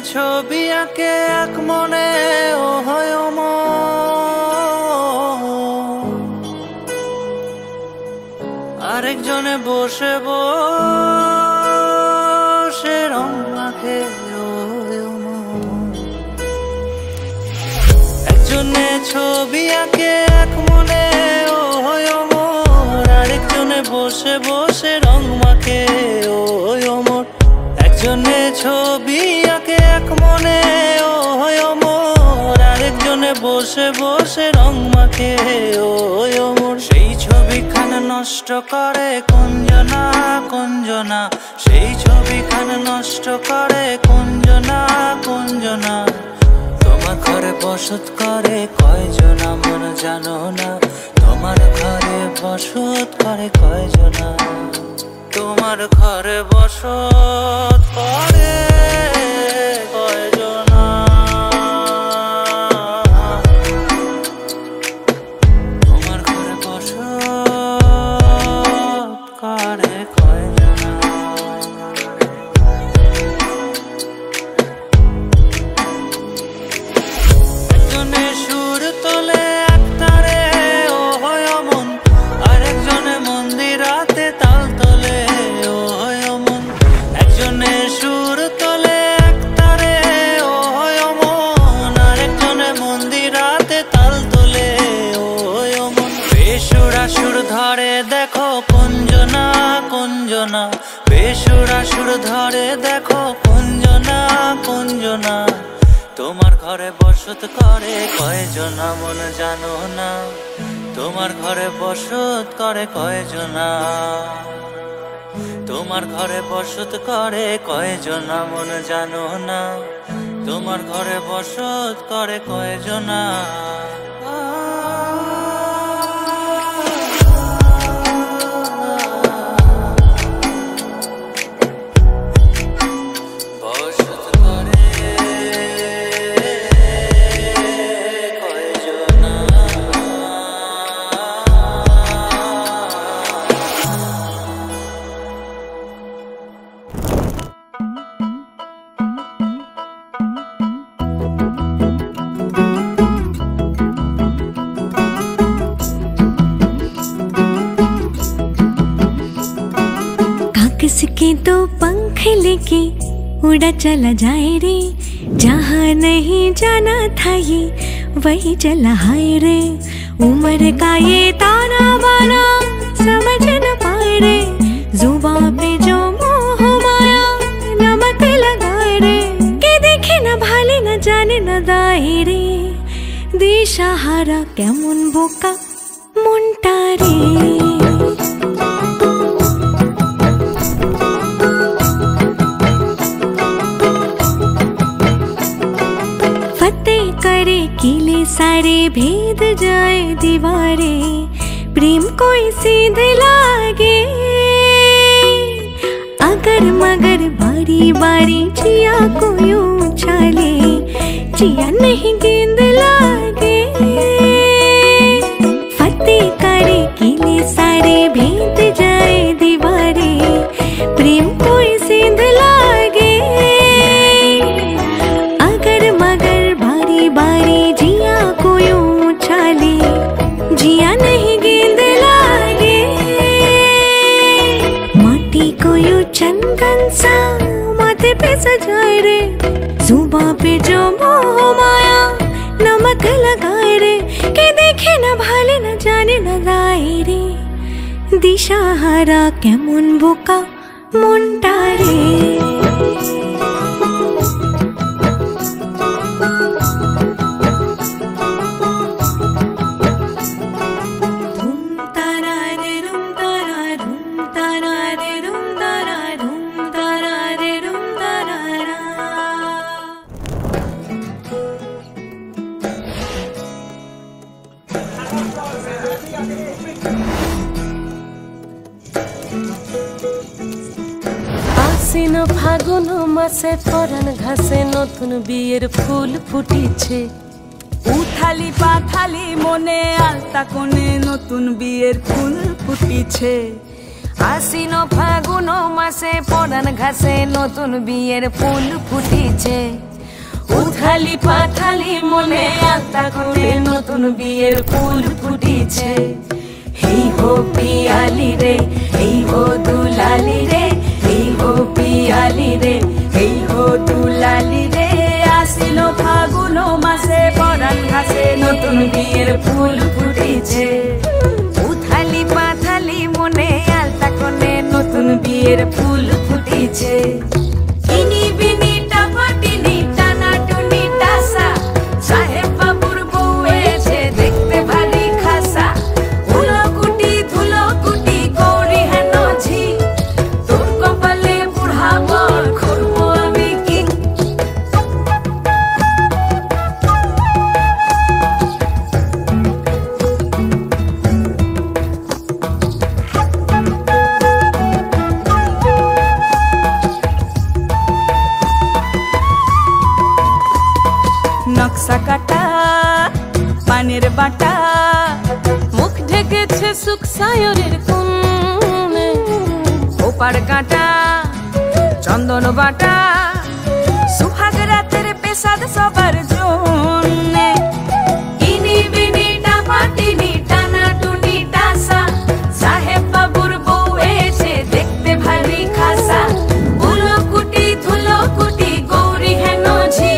ছবি আঁকে এক মনে ও হয় আরেকজনে বসে বসে রং মাখে একজনে ছবি আঁকে এক মনে ও হয় আরেকজনে বসে বসে রং মাখে ও অমর একজনে ছবি আঁকে এক মনে ও হয় আরেকজনে বসে বসে রং মাখে ও অমর সেই ছবিখানা নষ্ট করে কুঞ্জনা কুঞ্জনা সেই ছবিখানা নষ্ট করে কুঞ্জনা কুঞ্জনা তোমার ঘরে বসত করে কয়জনা মন জানো না তোমার ঘরে বসত করে কয়জনা তোমার ঘরে বসত করে কয়জনা তোমার ঘরে বসত করে কয়জনা একজনে সুর তোলে এক তারে ও হয় মন আরেকজনে মন্দিরাতে তাল তোলে ও হয় মন একজনে সুর তোলে এক তারে ও হয় মন আরেকজনে মন্দিরাতে তাল তোলে ও হয় মন বেসুরা সুর ধরে দেখো কুঞ্জনা কুঞ্জনা বেসুরা সুর ধরে দেখো কুঞ্জনা কুঞ্জনা তোমার ঘরে বসত করে কয়জনা মন জানো না তোমার ঘরে বসত করে কয়জনা তোমার ঘরে বসত করে কয়জনা মন জানো না তোমার ঘরে বসত করে কয়জনা किसके तो पंख लेके उड़ा चला जाए रे जहाँ नहीं जाना था ये वही चला हाय रे उम्र का ये ताना बाना समझ न पाए रे जुबान पे जो मोह माया नमक लगाए रे के देखे न भाले न जाने न दाए रे दिशाहारा केमन बोका मुंटा रे करे किले सारे भेद जाए दीवारे प्रेम कोई सीध लागे अगर मगर बारी बारी जिया को यूं उछाले जिया नहीं गेंद लागे फतेह करे किले सारे भेद जाए दीवारे प्रेम कोई सीध लागे बारी जिया को यूं उछाले जिया नहीं गेंद लागे माटी को यूं चंदन सा माथे पे सजाए रे जुबां पे जो मोह माया नमक लगाए रे के देखे न भाले न जाने न गाए रे दिशाहारा केमन बोका मुंटा रे আশ্বিন ফাগুন মাসে পরাণ ঘাসে নতুন বিয়ের ফুল ফুটিছে উথালি পাথালি মনে আলতা কোণে নতুন বিয়ের ফুল ফুটিছে আশ্বিন ফাগুন মাসে পরাণ ঘাসে নতুন বিয়ের ফুল ফুটিছে উথালি পাথালি মনে আলতা করে নতুন বিয়ের ফুল ফুটিছে। এই হো পিয়ালি রে, এই হো দুলালি রে, এই হো পিয়ালি রে, এই হো দুলালি রে। আসিল ফাগুন মাসে পরাণ ঘাসে নতুন বিয়ের ফুল ফুটিছে। উথালি পাথালি মনে আলতা করে নতুন বিয়ের ফুল ফুটিছে। ইনি বিনি টাপাটিনি টানা টুনি টাসা, সাহেব বাবুর বউ এসে দেখতে ভারী খাসা। ধুলোকুটি ধুলোকুটি গৌরী হেন ঝি, তোর কপালে বুড়া বর করবো আমি কি। নকশা কাটা পানের বাটা, মুখ ঢেকেছে সুখ সায়রের কোণে। ওপার কাটা চন্দন বাটা, সুহাগ রাতের পেশাদ সবার জন্যে। ইনি বিনি টাপাটিনি টানা টুনি টাসা, সাহেব বাবুর বউ এসে দেখতে ভারী খাসা। ধুলোকুটি ধুলোকুটি গৌরী হেন ঝি,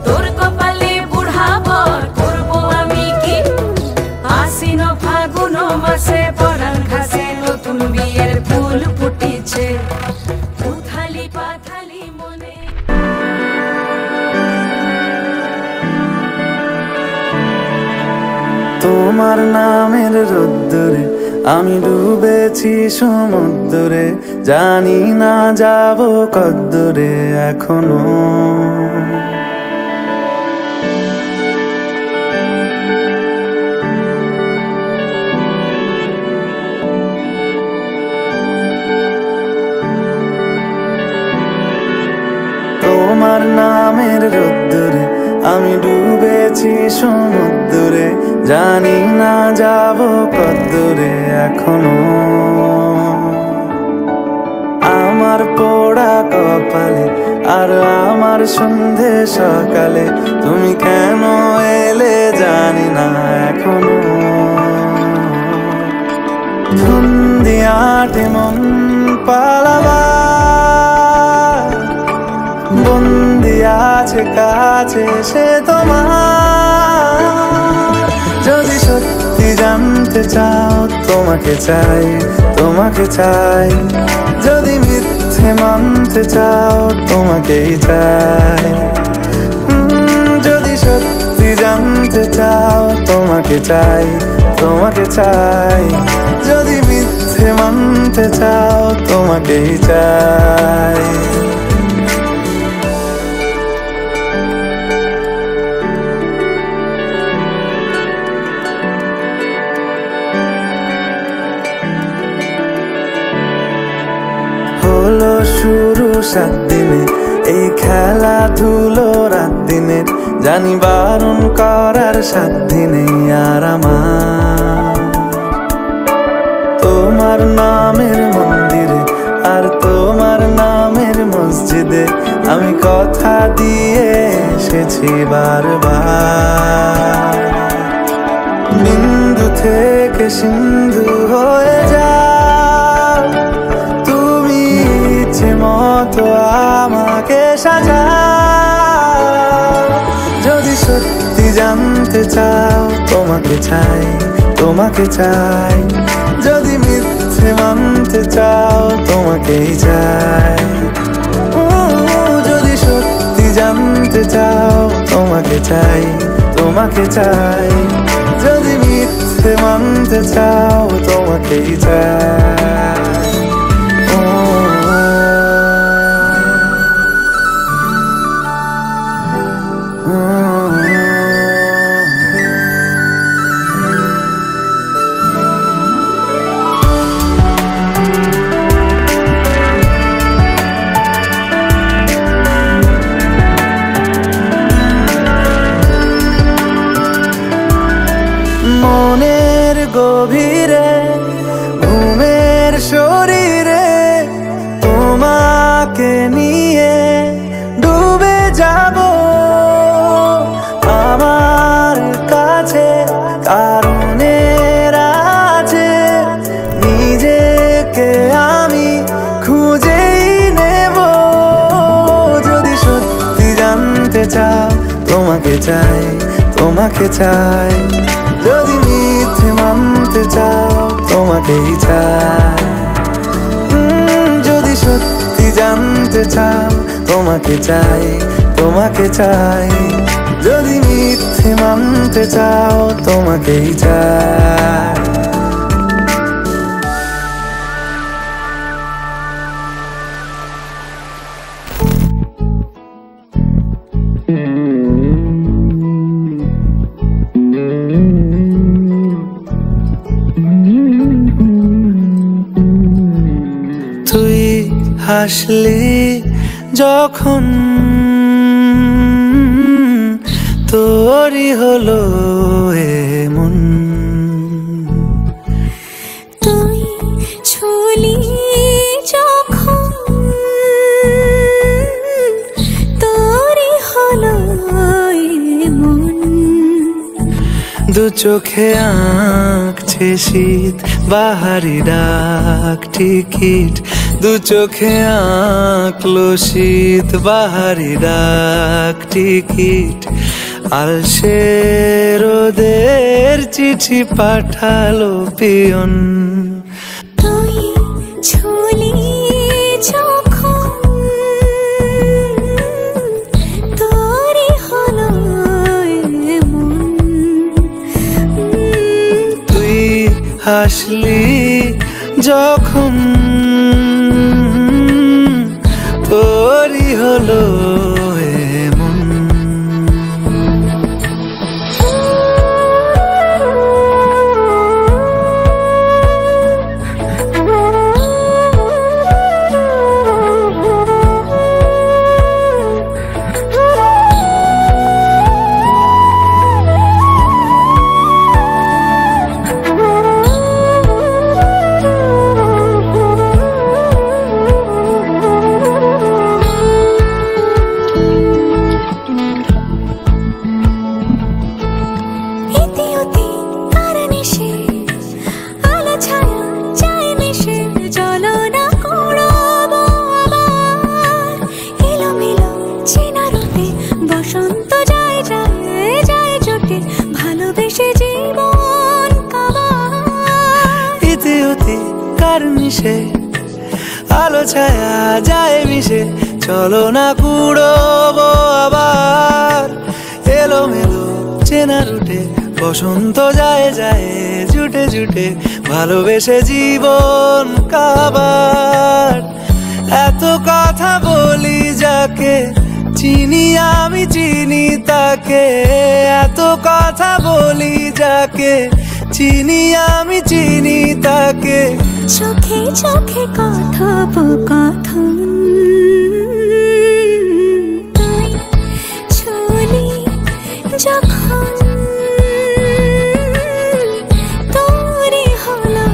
তোর কপালে বুড়া বর করবো আমি কি। আশ্বিন ফাগুন মাসে পরাণ ঘাসে নতুন বিয়ের ফুল ফুটিছে। উথালি পাথালি মনে তোমার নামের রোদ্দুরে আমি ডুবেছি সমুদ্রে, জানি না যাব কদ্দুরে এখনো। তোমার নামের রোদ্দুরে আমি ডুবেছি সমুদ্রে, জানি না যাব কদ্দুরে এখনো। আমার পোড়া কপালে আর আমার সন্ধে সকালে, তুমি কেন এলে জানি না এখনো। ধুন্দিয়াটে মন পালাবা, বন্দি আছে কাছে সে তোমার। যদি সত্যি জানতে চাও তোমাকে চাই, তোমাকে চাই। যদি মিথ্যে মানতে চাও তোমাকেই চাই। যদি সত্যি জানতে চাও তোমাকে চাই, তোমাকে চাই। যদি মিথ্যে মানতে চাও তোমাকেই চাই। হলো শুরু 7 দিনে এই খেলাধুলো রাত দিনে, জানি বারণ করার সাধ্য নেই আর আমার। তোমার নামের মন্দিরে আর তোমার নামের মসজিদে আমি কথা দিয়ে এসেছি বারবার। বিন্দু থেকে সিন্ধু হয়ে যাও তুমি, ইচ্ছে মতো আমাকে সাজাও। যদি সত্যি জানতে চাও তোমাকে চাই, তোমাকে চাই। যদি মিথ্যে মানতে চাও তোমাকেই চাই। যদি সত্যি জানতে চাও তোমাকে চাই, তোমাকে চাই। যদি মিথ্যে মানতে চাও তোমাকেই চাই। মনের গভীরে ঘুমে তোমাকে চাই, তোমাকে চাই। যদি মিথ্যে মানতে চাও তোমাকেই চাই, যদি সত্যি জানতে চাও তোমাকে চাই, তোমাকে চাই। যদি মিথ্যে মানতে চাও তোমাকেই চাই। তুই হাসলি যখন তোরই হলো এমন, তুই ছুলি যখন তোরই হলো এমন। দু চোখে আঁকছে শীত বাহারি ডাক টিকিট, দু চোখে আঁকলো শীত বাহারি ডাক টিকিট। আলসে রোদের চিঠি পাঠালো পিয়ন, তুই ছুলি যখন তোরই হলো এমন। তুই হাসলি যখন তোরই হলো এমন। আলো ছায়া যায় মিশে, চলো না কুড়োবো আবার। এলোমেলো চেনা রুটে বসন্ত যায় যায় জুটে জুটে, ভালোবেসে জীবন কাবার। এত কথা বলি যাকে চিনি আমি চিনি তাকে, এত কথা বলি যাকে চিনি আমি চিনি তাকে। চোখে চোখে কথোপকথন, তুই ছুলি যখন তোরই হলো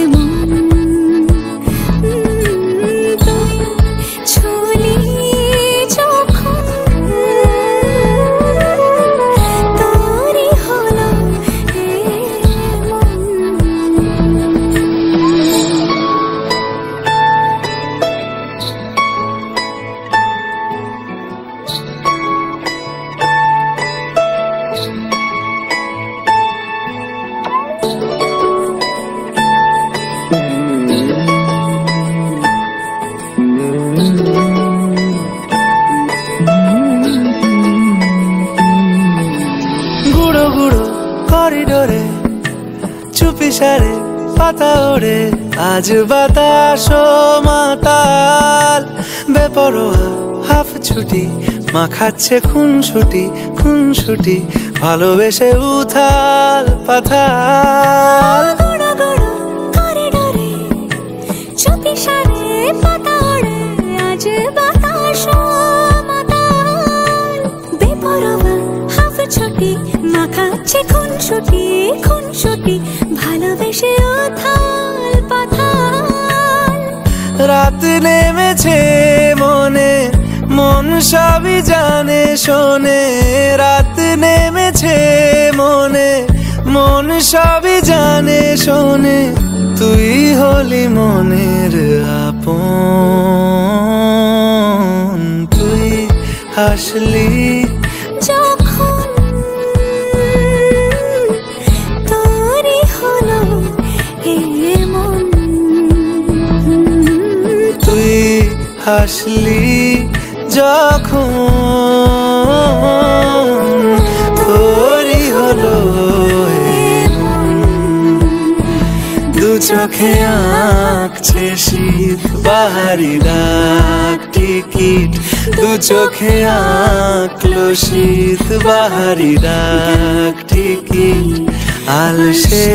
এমন। তুই ছুলি যখন তোরই হলো এমন। গুঁড়ো গুঁড়ো করিডোরে চুপি সারে পাতা ওড়ে, আজ বাতাস মাতাল। বেপরোয়া হাফ ছুটি মাখাচ্ছে খুনসুটি খুনসুটি, ভালোবেসে উথাল পাথাল। গুঁড়ো গুঁড়ো করিডোরে চুপি সারে পাতা ওড়ে, আজ বাতাস মাতাল। বেপরোয়া হাফ ছুটি মাখাচ্ছে খুনসুটি খুনসুটি, ভালোবেসে উথাল পাথাল। রাত নেমেছে মনে মন সবই জানে শোনে, রাত নেমেছে মনে মন সবই জানে শোনে। তুই হলি মনের আপন, তুই হাসলি হাসলি যখন তোরই হলো দু চোখে আঁকছে শীত বাহারি ডাক টিকিট দু চোখে আঁকলো শীত বাহারি ডাক টিকিট আলসে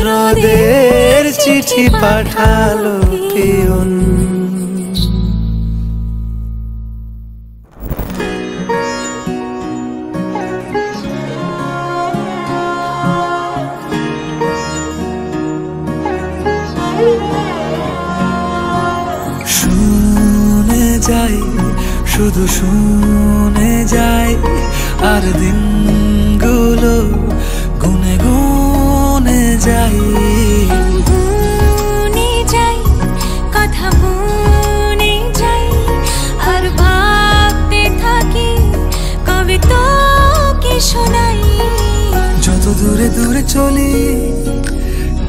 রোদের চিঠি পাঠালো পিয়ন শুনে যাই শুধু শুনে যাই আর দিনগুলো গুনে গুনে যাই গুনে যাই কথা মনে যাই আর ভাবতে থাকি কবে তোকে শোনাই যত দূরে দূরে চলি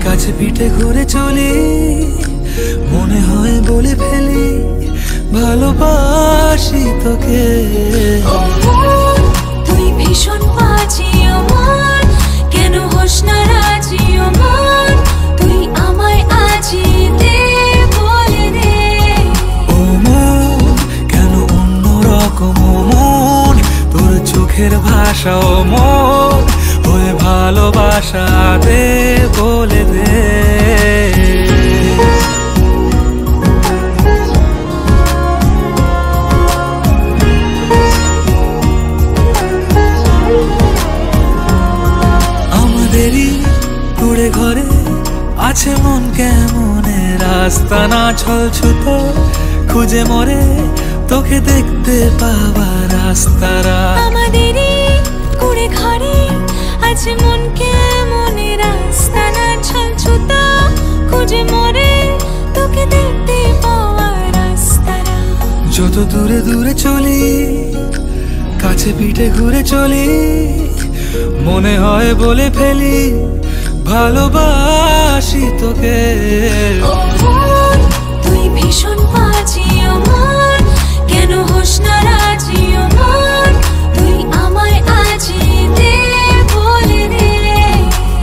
কাছে পিঠে ঘুরে চলি মনে হয় বলে ফেলি ভালোবাসি তোকে তুই ভীষণ বাজি আমার কেন হোস না রাজি আমার তুই আমায় আজি দে বলে দে ও মন কেন অন্য রকম মন তোর চোখের ভাষা ও মন হয়ে ভালোবাসা দে বলে দে কুড়ে ঘরে আছে মন কেমনে রাস্তা না ছলছুতো খুঁজে মরে তোকে দেখতে পাওয়া রাস্তারা আমাদেরই কুড়ে ঘরে আছে মন কেমনে রাস্তা না ছলছুতো খুঁজে মরে তোকে দেখতে পাওয়া রাস্তারা যত দূরে দূরে চলি কাছে পিঠে ঘুরে চলি মনে হয় বলে ফেলি ভালোবাসি তোকে তুই ভীষণ বাজি আমার কেন হোস না রাজি আমার তুই আমায় আজি দে বলে দে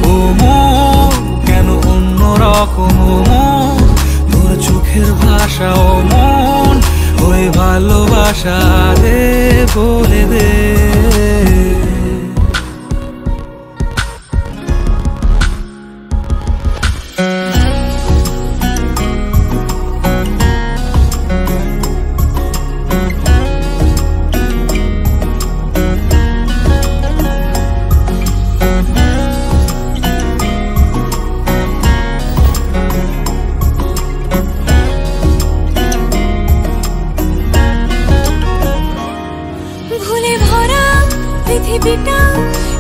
ও মন কেন অন্য রকম মন তোর চোখের ভাষা ও মন ওই ভালোবাসা দে বলে দে পৃথিবীটা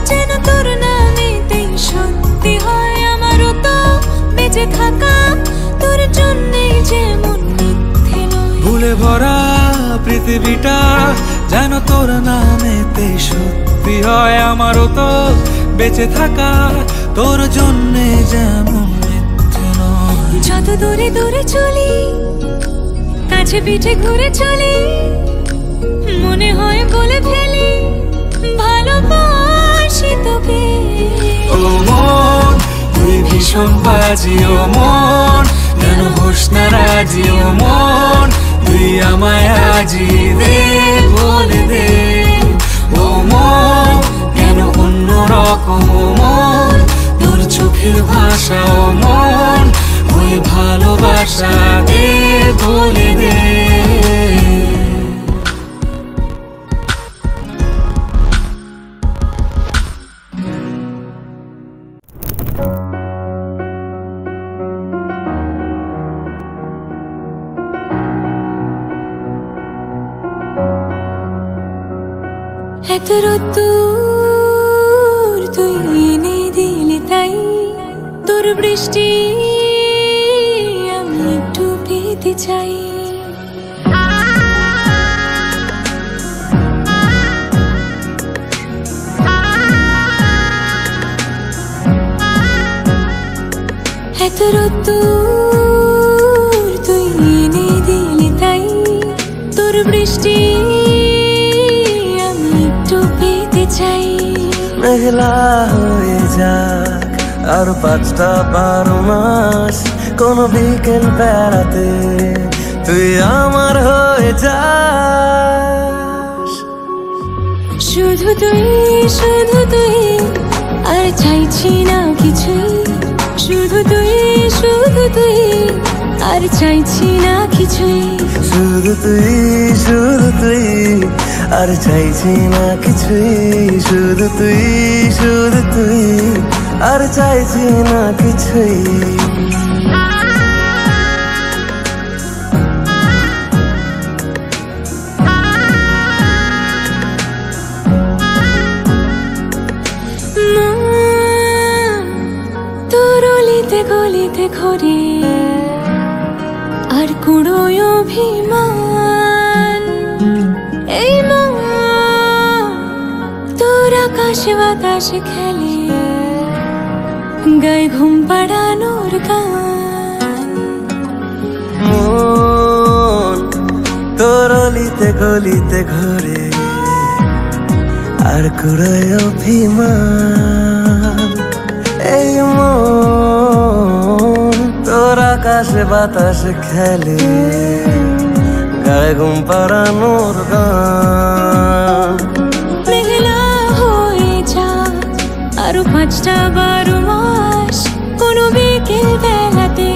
যেন তোর নামেতেই সত্যি হয় আমারও তো বেঁচে থাকা তোর জন্যে যেমন মিথ্যে নয় ভুলে ভরা পৃথিবীটা যেন তোর নামেতেই সত্যি হয় আমারও তো বেঁচে থাকা তোর জন্যে যেমন মিথ্যে নয় যত দূরে দূরে চলি কাছে পিঠে ঘুরে চলি মনে হয় বলে ফেলি ভালোবাসি তোকে ও মন তুই ভীষণ বাজি ও মন কেন হোস না রাজি ও মন তুই আমায় আজি দে বলে দে ও মন কেন অন্য রকম মন তোর চোখের ভাষা ও মন ওই ভালোবাসা দে বলে দে এত রোদ্দুর তুই এনে দিলি তাই তোর বৃষ্টি আমি একটু পেতে চাই এত রোদ্দুর তুই এনে দিলি তাই দৃষ্টি আমি একটু পেতে চাই। মেঘলা হয়ে যাক আর 5টা-12 মাস, কোন বিকেল বেড়াতে তুই আমার হয়ে যাস। শুধু তুই আর চাইছি না কিছুই। শুধু তুই আর চাইছি না কিছুই। শুধু তুই আর চাইছি না কিছুই। শুধু তুই আর চাইছি না কিছুই। গলিতে ঘরে আর কুড়োয় অভিমান। এই মন তোর আকাশে বাতাসে খেলে, গায়ে ঘুম পাড়ানোর গান। মন তোর গলিতে ঘরে আর কুড়োয় অভিমান। এই মন তোর আকাশে বাতাসে খেলে, গায়ে ঘুম পাড়ানোর গান। মেঘলা হয়ে যা আরো 5টা-12 মাস, কোনো বিকেল বেলাতে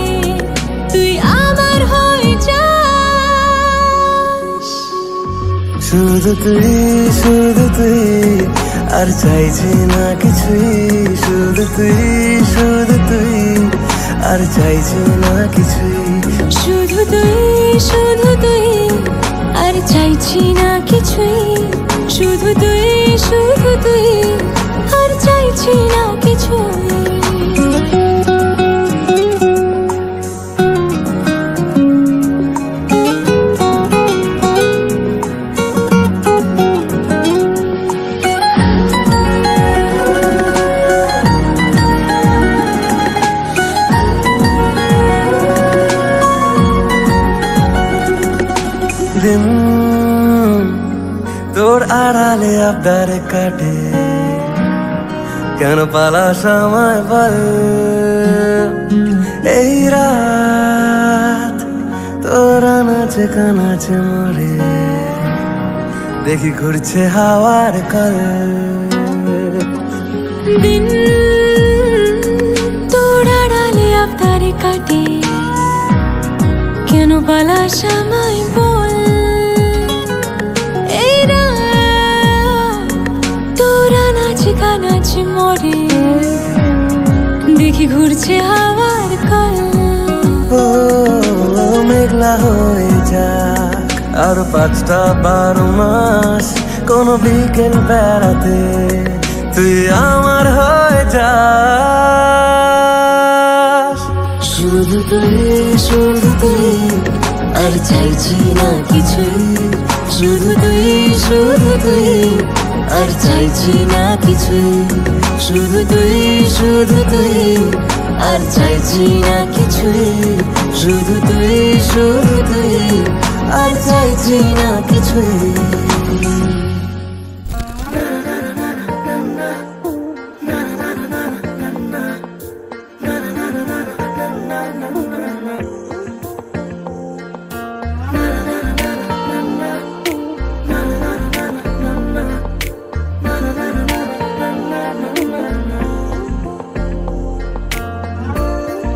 তুই আমার হয়ে যাস। শুধু তুই আর চাইছি না কিছুই। শুধু তুই আর চাইছি না কিছুই। শুধু তুই আর চাইছি না কিছুই। শুধু তুই আর চাইছি না কিছুই। দিন তোর আড়ালে আবদারে কাটে, কেন পালাস আমায় বল। এই রাত তোর আনাচে কানাচে মরে, দেখি ঘুরছে হাওয়ার কল। দিন তোর আড়ালে আবদারে কাটে, কেন পালাস আমায় বল। এই রাত তোর আনাচে কানাচে মরে, দেখি ঘুরছে হাওয়ার কল। ও মেঘলা হয়ে যাক আর 5টা-12 মাস, কোন বিকেল বেড়াতে তুই আমার হয়ে যাস। শুধু তুই আর চাইছি না কিছুই। শুধু তুই আর চাইছি না কিছুই। শুধু তুই আর চাইছি না কিছুই। শুধু তুই আর চাইছি না কিছুই।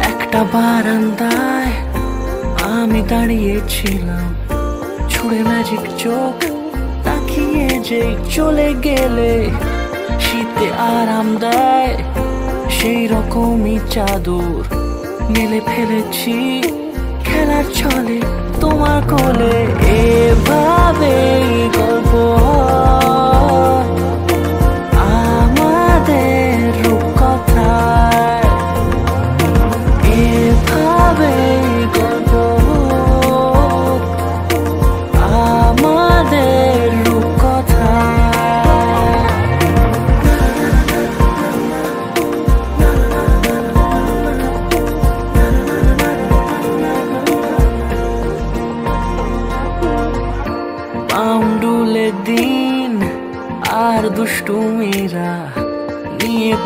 একটা বারান্দায় আমি দাঁড়িয়েছিলাম, ছুড়ে ম্যাজিক চোখ তাকিয়ে যে চলে গেলে। শীতে আরাম দেয় সেই রকমই চাদর মেলে ফেলেছি খেলার ছলে তোমার কোলে। এভাবে গল্প আমাদের রূপকথায়, এভাবে গল্প আমাদের রূপকথায়।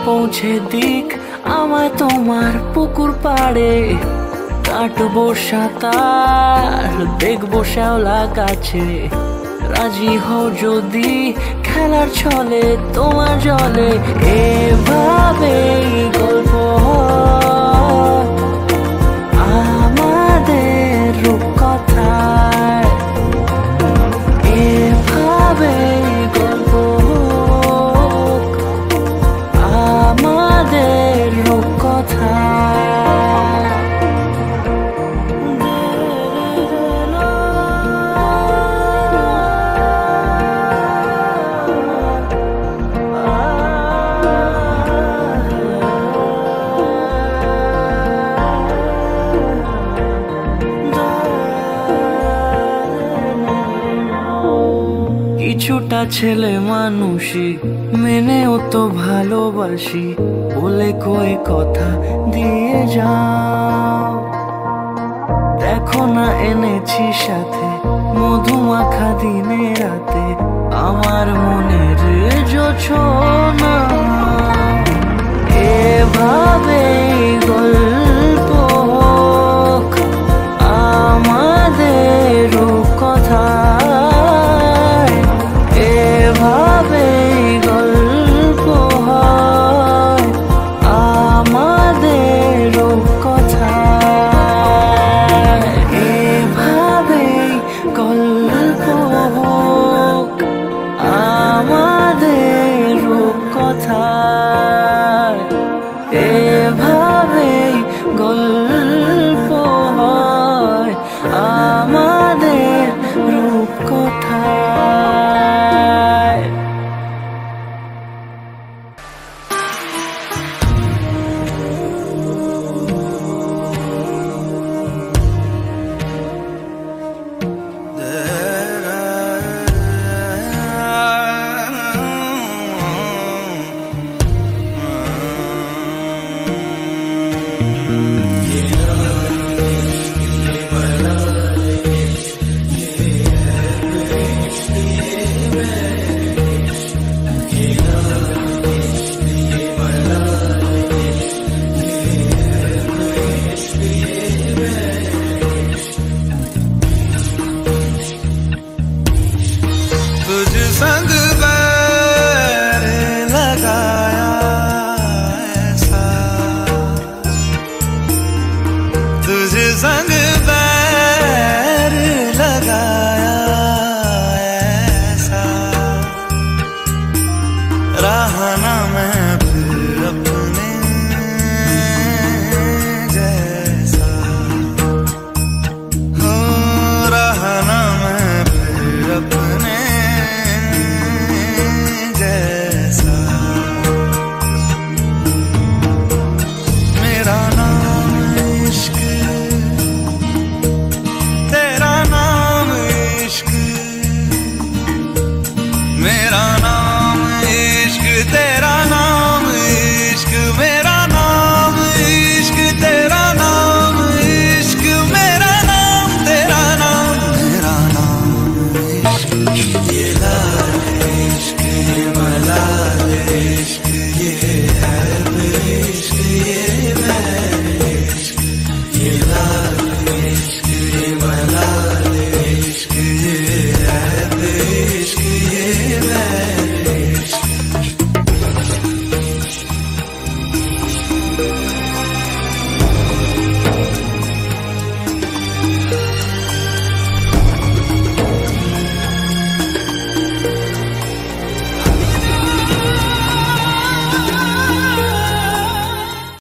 পৌঁছে দিক আমায় তোমার পুকুর পাড়ে, কাটবো সাঁতার দেখবো শ্যাওলা গাছে, রাজি হও যদি খেলার ছলে তোমার জলে। এভাবেই গল্প আমাদের রূপকথায়, এভাবেই গল্প আমাদের রূপকথায়। কিছুটা ছেলে মানুষই মেনেও তো ভালোবাসি, বলে কই কথা দিয়ে যাও। দেখো না এনেছি সাথে মধুমাখা দিনে রাতে, আমার মনের জোছনা। এভাবেই গল্প হোক আমাদের রূপকথায়, এভাবেই গল্প হয় আমাদের রূপকথায়, এভাবেই গল্প হোক আমাদের রূপকথায়, এভাবেই গল্প হয় আমাদের রূপকথায়। तुझ संग बैर लगाया ऐसा, तुझ संग